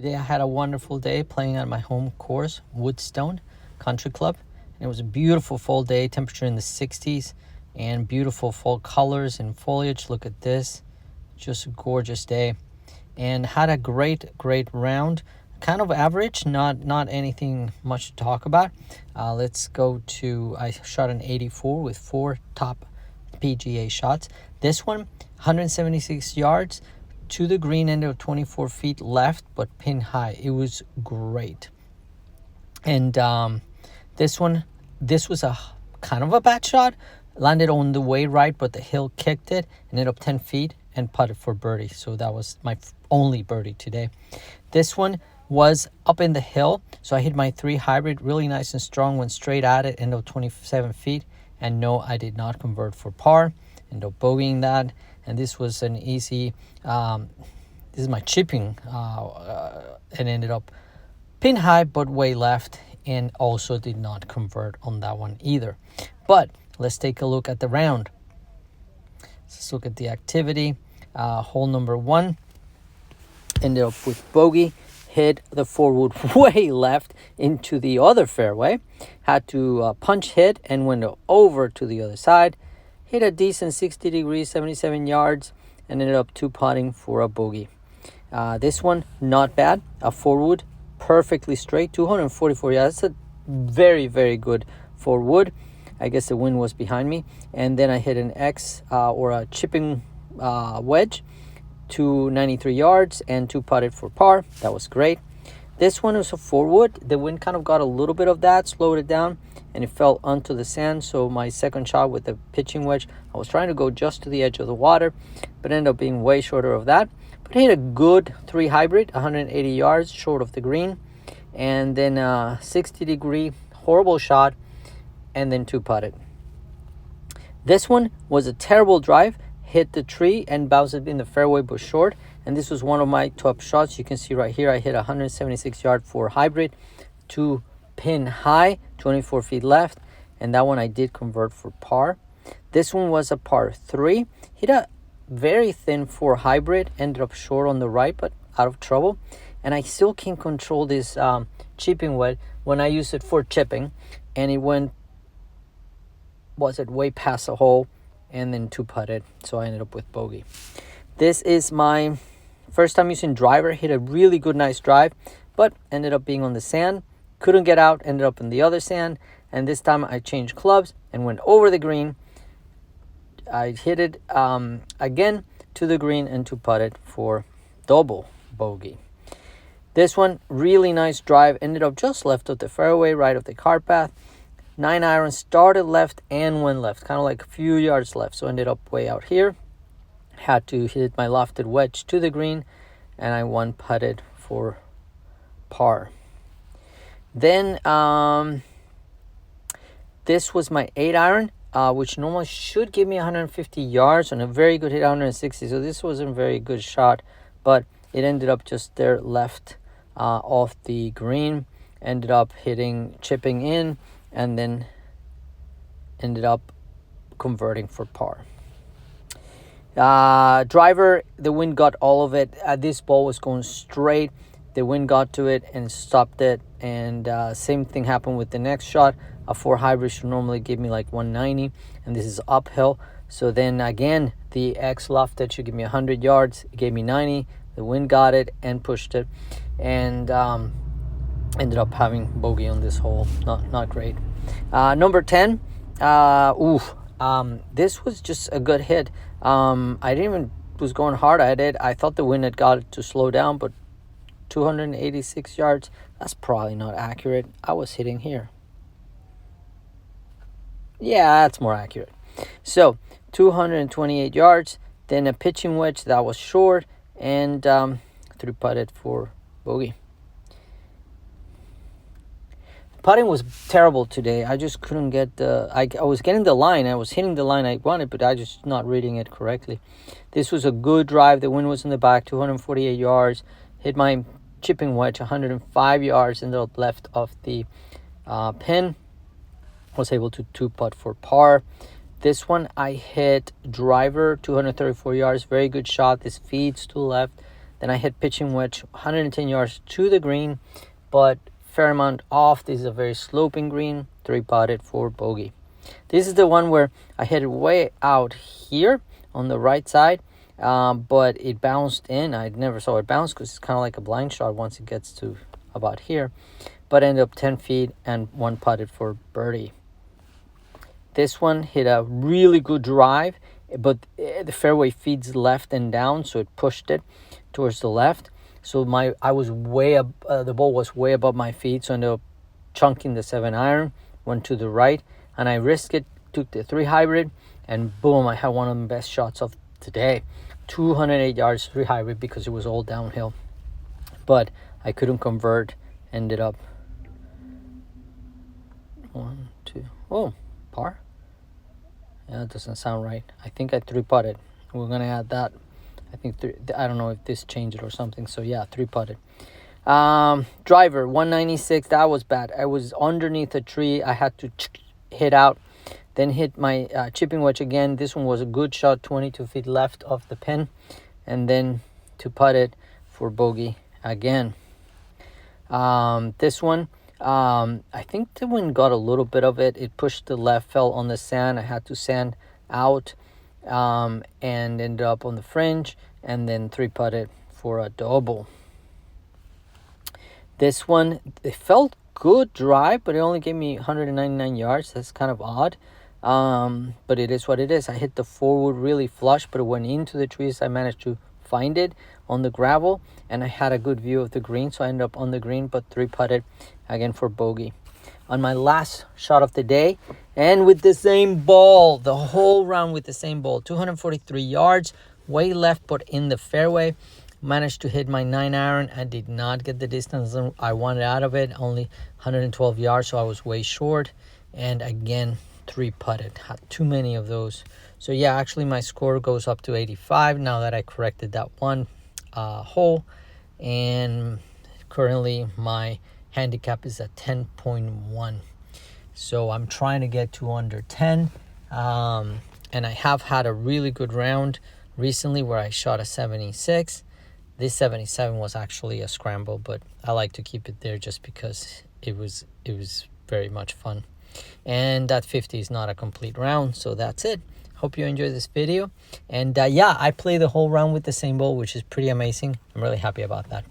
Today I had a wonderful day playing at my home course, Woodstone Country Club. And it was a beautiful fall day, temperature in the 60s, and beautiful fall colors and foliage. Look at this, just a gorgeous day. And had a great round, kind of average, not anything much to talk about. Let's go to, I shot an 84 with 4 top PGA shots. This one, 176 yards. To the green, end of 24 feet left, but pin high. It was great. And this was a kind of a bad shot. Landed on the way right, but the hill kicked it, ended up 10 feet and putted for birdie. So that was my only birdie today. This one was up in the hill, so I hit my 3 hybrid, really nice and strong, went straight at it, ended up 27 feet. And no, I did not convert for par. Ended up bogeying that. And this was an easy, this is my chipping, and ended up pin high, but way left, and also did not convert on that one either. But let's take a look at the round. Let's look at the activity. Hole number 1, ended up with bogey, hit the 4-wood way left into the other fairway. Had to punch hit and went over to the other side. Hit a decent 60 degrees, 77 yards, and ended up 2-putting for a bogey. This one, not bad. A 4-wood, perfectly straight, 244 yards. That's a very good 4-wood. I guess the wind was behind me. And then I hit an X or a chipping wedge to 93 yards and 2-putted for par. That was great. This one was a 4-wood. The wind kind of got a little bit of that, slowed it down, and it fell onto the sand. So my second shot with the pitching wedge, I was trying to go just to the edge of the water, but ended up being way shorter of that. But I hit a good 3 hybrid, 180 yards short of the green, and then a 60 degree horrible shot, and then 2-putted. This one was a terrible drive, hit the tree and bounced it in the fairway but short. And this was one of my top shots. You can see right here, I hit 176 yard for hybrid, 2 pin high, 24 feet left. And that one I did convert for par. This one was a par 3. Hit a very thin 4 hybrid, ended up short on the right, but out of trouble. And I still can control this chipping wedge when I use it for chipping. And it went, way past the hole, and then 2-putted. So I ended up with bogey. This is my first time using driver. Hit a really good, nice drive, but ended up being on the sand. Couldn't get out, ended up in the other sand. And this time I changed clubs and went over the green. I hit it again to the green and 2-putted for double bogey. This one, really nice drive. Ended up just left of the fairway, right of the cart path. 9-iron, started left and went left, kind of like a few yards left. So ended up way out here. Had to hit my lofted wedge to the green, and I 1-putted for par. Then this was my 8-iron, which normally should give me 150 yards on a very good hit, 160. So this wasn't a very good shot, but it ended up just there left off the green. Ended up chipping in, and then ended up converting for par. Driver, the wind got all of it. This ball was going straight. The wind got to it and stopped it. And same thing happened with the next shot. A 4 hybrid should normally give me like 190, and this is uphill. So then again, the X lofted should give me 100 yards. It gave me 90. The wind got it and pushed it, and ended up having bogey on this hole. Not great. Number 10. This was just a good hit. I didn't even was going hard at it. I thought the wind had got it to slow down, but 286 yards. That's probably not accurate. I was hitting here. Yeah, that's more accurate. So 228 yards. Then a pitching wedge that was short, and 3-putted for bogey. Putting was terrible today. I just couldn't get I was getting the line. I was hitting the line I wanted, but I just not reading it correctly. This was a good drive. The wind was in the back, 248 yards. Hit my chipping wedge, 105 yards, ended up left of the pin. Was able to 2-putt for par. This one I hit driver, 234 yards. Very good shot. This feeds to the left. Then I hit pitching wedge 110 yards to the green, but fair amount off. This is a very sloping green. 3-putted for bogey. This is the one where I hit it way out here on the right side, but it bounced in. I never saw it bounce because it's kind of like a blind shot once it gets to about here, but ended up 10 feet and 1-putted for birdie. This one hit a really good drive, but the fairway feeds left and down, so it pushed it towards the left. So I was way up, the ball was way above my feet, so I ended up chunking the 7-iron, went to the right, and I risked it, took the 3 hybrid, and boom, I had one of the best shots of today. 208 yards, 3 hybrid, because it was all downhill. But I couldn't convert, ended up 1, 2, oh, par? Yeah, that doesn't sound right. I think I 3-putted. We're gonna add that. I think I don't know if this changed it or something. So yeah, 3-putted. Driver 196. That was bad. I was underneath a tree. I had to hit out, then hit my chipping wedge again. This one was a good shot, 22 feet left of the pin, and then to putt it for bogey again. This one, I think the wind got a little bit of it. It pushed the left, fell on the sand. I had to sand out, and ended up on the fringe, and then 3-putted for a double. This one, it felt good drive, but it only gave me 199 yards. That's kind of odd, but it is what it is. I hit the forward really flush, but it went into the trees. I managed to find it on the gravel, and I had a good view of the green, so I ended up on the green, but 3-putted again for bogey. On my last shot of the day, and with the same ball, the whole round with the same ball, 243 yards, way left, but in the fairway. Managed to hit my 9-iron. I did not get the distance I wanted out of it, only 112 yards, so I was way short. And again, 3-putted. Had too many of those. So yeah, actually my score goes up to 85 now that I corrected that one hole. And currently my handicap is at 10.1. So I'm trying to get to under 10. And I have had a really good round recently where I shot a 76. This 77 was actually a scramble, but I like to keep it there just because it was very much fun. And that 50 is not a complete round, so that's it. Hope you enjoyed this video. And yeah, I play the whole round with the same ball, which is pretty amazing. I'm really happy about that.